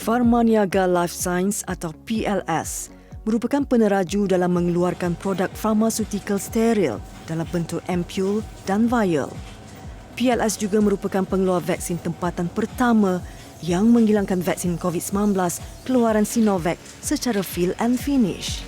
Pharmaniaga Life Science atau PLS merupakan peneraju dalam mengeluarkan produk farmasutikal steril dalam bentuk ampul dan vial. PLS juga merupakan pengeluar vaksin tempatan pertama yang menghilangkan vaksin COVID-19 keluaran Sinovac secara fill and finish.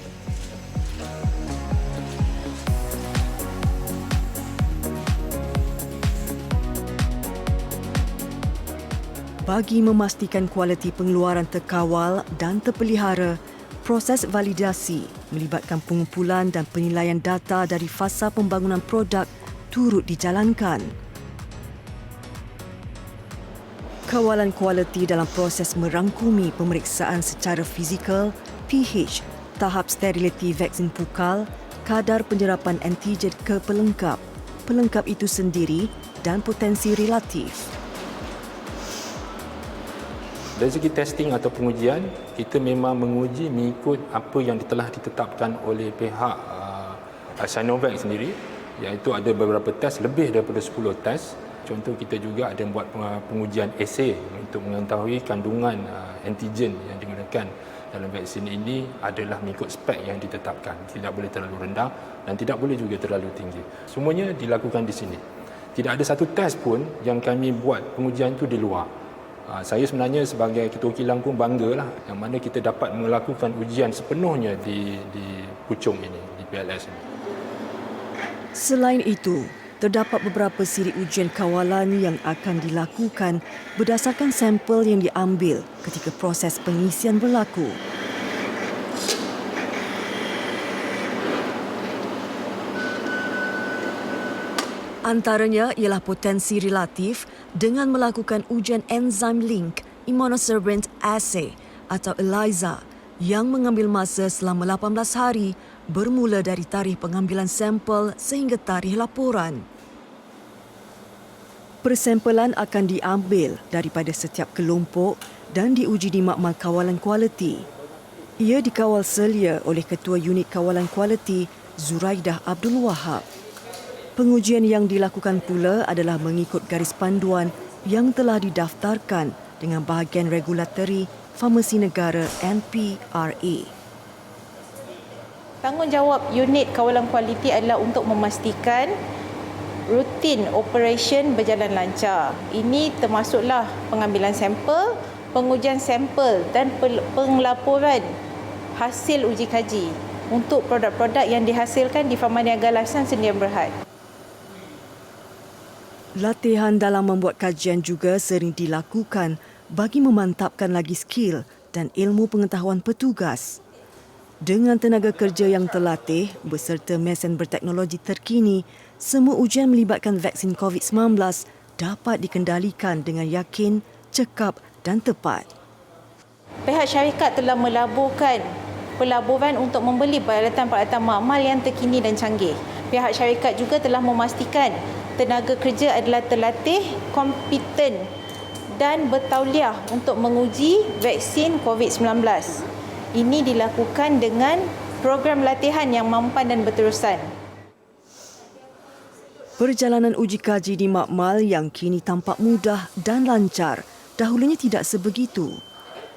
Bagi memastikan kualiti pengeluaran terkawal dan terpelihara, proses validasi melibatkan pengumpulan dan penilaian data dari fasa pembangunan produk turut dijalankan. Kawalan kualiti dalam proses merangkumi pemeriksaan secara fizikal, pH, tahap steriliti vaksin pukal, kadar penyerapan antigen ke pelengkap, pelengkap itu sendiri dan potensi relatif. Dari segi testing atau pengujian, kita memang menguji mengikut apa yang telah ditetapkan oleh pihak Sinovac sendiri, iaitu ada beberapa test, lebih daripada 10 test. Contoh, kita juga ada buat pengujian assay untuk mengetahui kandungan antigen yang digunakan dalam vaksin ini adalah mengikut spek yang ditetapkan. Tidak boleh terlalu rendah dan tidak boleh juga terlalu tinggi. Semuanya dilakukan di sini. Tidak ada satu test pun yang kami buat pengujian itu di luar. Saya sebenarnya sebagai ketua kilang pun banggalah yang mana kita dapat melakukan ujian sepenuhnya di Puchong ini, di PLS ini. Selain itu, terdapat beberapa siri ujian kawalan yang akan dilakukan berdasarkan sampel yang diambil ketika proses pengisian berlaku. Antaranya ialah potensi relatif dengan melakukan ujian enzim link immunosurveillance assay atau ELISA yang mengambil masa selama 18 hari bermula dari tarikh pengambilan sampel sehingga tarikh laporan. Persampelan akan diambil daripada setiap kelompok dan diuji di makmal kawalan kualiti. Ia dikawal selia oleh Ketua Unit Kawalan Kualiti Zuraidah Abdul Wahab. Pengujian yang dilakukan pula adalah mengikut garis panduan yang telah didaftarkan dengan bahagian regulatory Farmasi Negara NPRA. Tanggungjawab unit kawalan kualiti adalah untuk memastikan rutin operation berjalan lancar. Ini termasuklah pengambilan sampel, pengujian sampel dan penglaporan hasil uji kaji untuk produk-produk yang dihasilkan di Pharmaniaga Life Science Sdn Bhd. Latihan dalam membuat kajian juga sering dilakukan bagi memantapkan lagi skill dan ilmu pengetahuan petugas. Dengan tenaga kerja yang terlatih beserta mesin berteknologi terkini, semua ujian melibatkan vaksin COVID-19 dapat dikendalikan dengan yakin, cekap dan tepat. Pihak syarikat telah melaburkan pelaburan untuk membeli peralatan-peralatan makmal yang terkini dan canggih. Pihak syarikat juga telah memastikan tenaga kerja adalah terlatih, kompeten dan bertauliah untuk menguji vaksin COVID-19. Ini dilakukan dengan program latihan yang mampan dan berterusan. Perjalanan uji kaji di makmal yang kini tampak mudah dan lancar, dahulunya tidak sebegitu.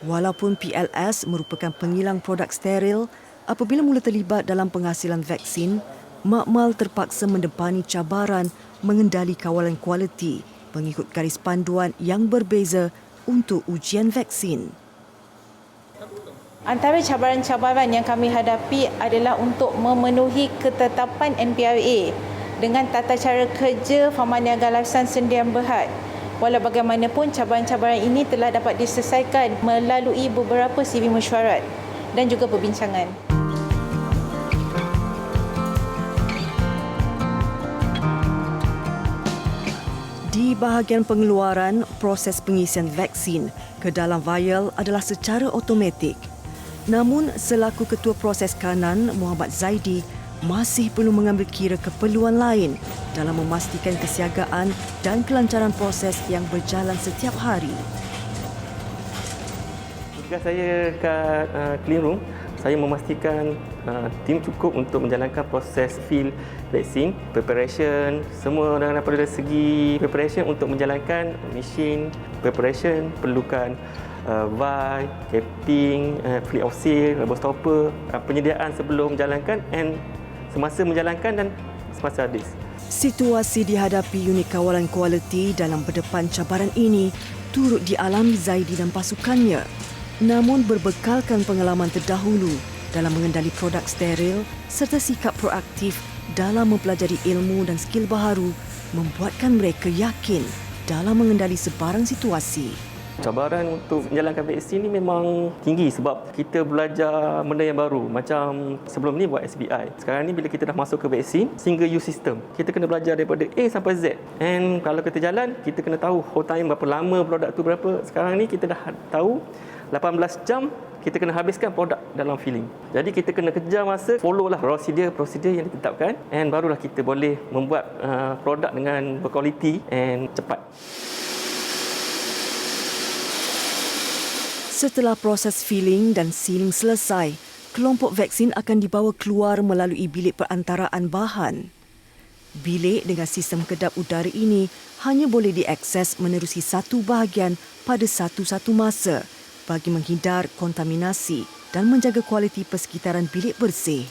Walaupun PLS merupakan pengilang produk steril, apabila mula terlibat dalam penghasilan vaksin, makmal terpaksa mendepani cabaran mengendali kawalan kualiti mengikut garis panduan yang berbeza untuk ujian vaksin. Antara cabaran-cabaran yang kami hadapi adalah untuk memenuhi ketetapan NPRA dengan tata cara kerja Pharmaniaga Life Science Sdn Bhd. Walau bagaimanapun, cabaran-cabaran ini telah dapat diselesaikan melalui beberapa siri mesyuarat dan juga perbincangan. Di bahagian pengeluaran, proses pengisian vaksin ke dalam vial adalah secara automatik. Namun, selaku Ketua Proses Kanan, Muhammad Zaidi, masih perlu mengambil kira keperluan lain dalam memastikan kesiagaan dan kelancaran proses yang berjalan setiap hari. Tugas saya kat clean room, saya memastikan tim cukup untuk menjalankan proses fill vaksin, preparation, semua daripada segi preparation untuk menjalankan mesin preparation perlukan valve, capping, flip of seal, rubber stopper, penyediaan sebelum menjalankan and semasa menjalankan dan semasa habis. Situasi dihadapi unit kawalan kualiti dalam berdepan cabaran ini turut dialami Zaidi dan pasukannya. Namun berbekalkan pengalaman terdahulu dalam mengendali produk steril serta sikap proaktif dalam mempelajari ilmu dan skil baharu membuatkan mereka yakin dalam mengendali sebarang situasi. Cabaran untuk menjalankan vaksin ni memang tinggi sebab kita belajar benda yang baru. Macam sebelum ni buat SBI. Sekarang ni bila kita dah masuk ke vaksin, single use system. Kita kena belajar daripada A sampai Z. And kalau kita jalan, kita kena tahu whole time berapa lama produk tu berapa. Sekarang ni kita dah tahu 18 jam kita kena habiskan produk dalam filling. Jadi kita kena kejar masa, follow lah prosedur yang ditetapkan and barulah kita boleh membuat produk dengan berkualiti and cepat. Setelah proses filling dan sealing selesai, kelompok vaksin akan dibawa keluar melalui bilik perantaraan bahan. Bilik dengan sistem kedap udara ini hanya boleh diakses menerusi satu bahagian pada satu-satu masa bagi menghindar kontaminasi dan menjaga kualiti persekitaran bilik bersih.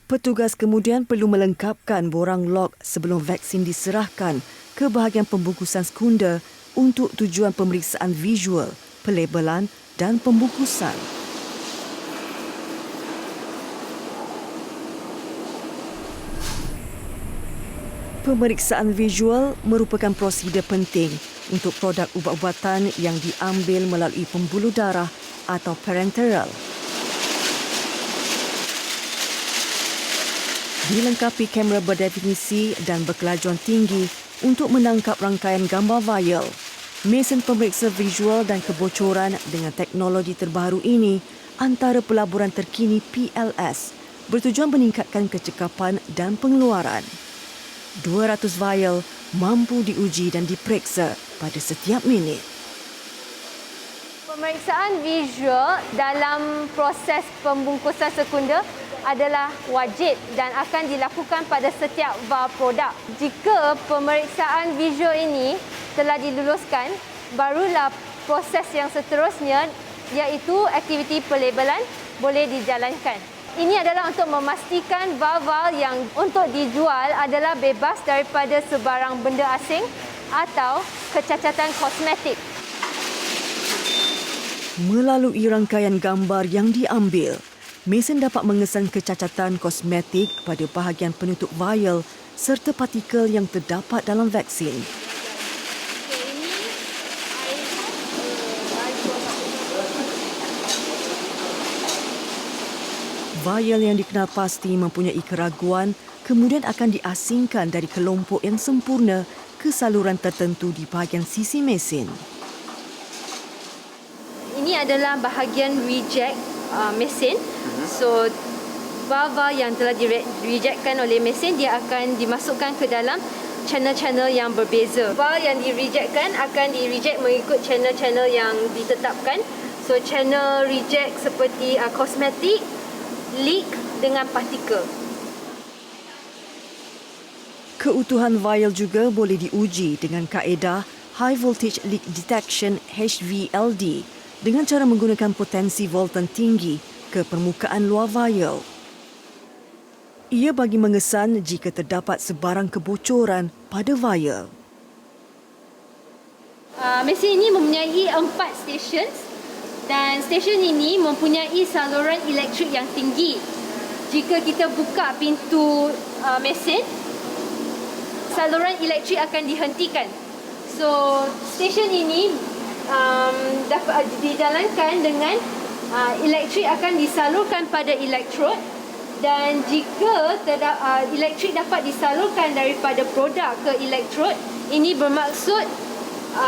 Petugas kemudian perlu melengkapkan borang log sebelum vaksin diserahkan ke bahagian pembungkusan sekunder untuk tujuan pemeriksaan visual, pelabelan dan pembungkusan. Pemeriksaan visual merupakan prosedur penting untuk produk ubat-ubatan yang diambil melalui pembuluh darah atau parenteral. Dilengkapi kamera berdefinisi dan berkelajuan tinggi untuk menangkap rangkaian gambar vial. Mesin pemeriksa visual dan kebocoran dengan teknologi terbaru ini antara pelaburan terkini PLS bertujuan meningkatkan kecekapan dan pengeluaran. 200 vial mampu diuji dan diperiksa pada setiap minit. Pemeriksaan visual dalam proses pembungkusan sekunder adalah wajib dan akan dilakukan pada setiap var produk. Jika pemeriksaan visual ini telah diluluskan, barulah proses yang seterusnya iaitu aktiviti pelabelan boleh dijalankan. Ini adalah untuk memastikan var-var yang untuk dijual adalah bebas daripada sebarang benda asing atau kecacatan kosmetik. Melalui rangkaian gambar yang diambil, mesin dapat mengesan kecacatan kosmetik pada bahagian penutup vial serta partikel yang terdapat dalam vaksin. Vial yang dikenal pasti mempunyai keraguan kemudian akan diasingkan dari kelompok yang sempurna ke saluran tertentu di bahagian sisi mesin. Ini adalah bahagian reject mesin. So, var-var yang telah direjectkan oleh mesin, dia akan dimasukkan ke dalam channel-channel yang berbeza. Var yang direjectkan akan direject mengikut channel-channel yang ditetapkan. So, channel reject seperti kosmetik, leak dengan partikel. Keutuhan vial juga boleh diuji dengan kaedah High Voltage Leak Detection HVLD dengan cara menggunakan potensi voltan tinggi ke permukaan luar vial. Ia bagi mengesan jika terdapat sebarang kebocoran pada vial. Mesin ini mempunyai 4 stesen dan stesen ini mempunyai saluran elektrik yang tinggi. Jika kita buka pintu mesin, saluran elektrik akan dihentikan. So, stesen ini dapat dijalankan dengan elektrik akan disalurkan pada elektrod dan jika elektrik dapat disalurkan daripada produk ke elektrod, ini bermaksud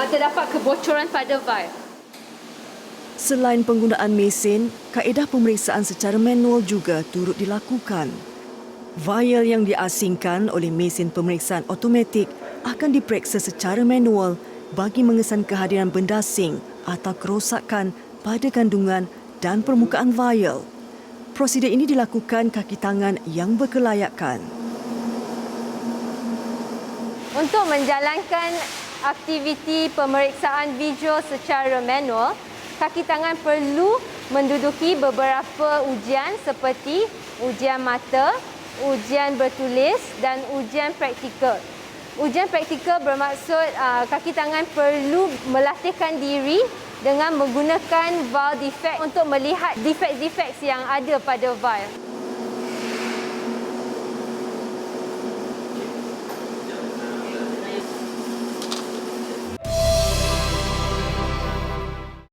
terdapat kebocoran pada valve. Selain penggunaan mesin, kaedah pemeriksaan secara manual juga turut dilakukan. Vial yang diasingkan oleh mesin pemeriksaan automatik akan diperiksa secara manual bagi mengesan kehadiran benda asing atau kerosakan pada kandungan dan permukaan vial. Prosedur ini dilakukan kaki tangan yang berkelayakan. Untuk menjalankan aktiviti pemeriksaan visual secara manual, kaki tangan perlu menduduki beberapa ujian seperti ujian mata, ujian bertulis dan ujian praktikal. Ujian praktikal bermaksud kaki tangan perlu melatihkan diri dengan menggunakan valve defect untuk melihat defect-defect yang ada pada valve.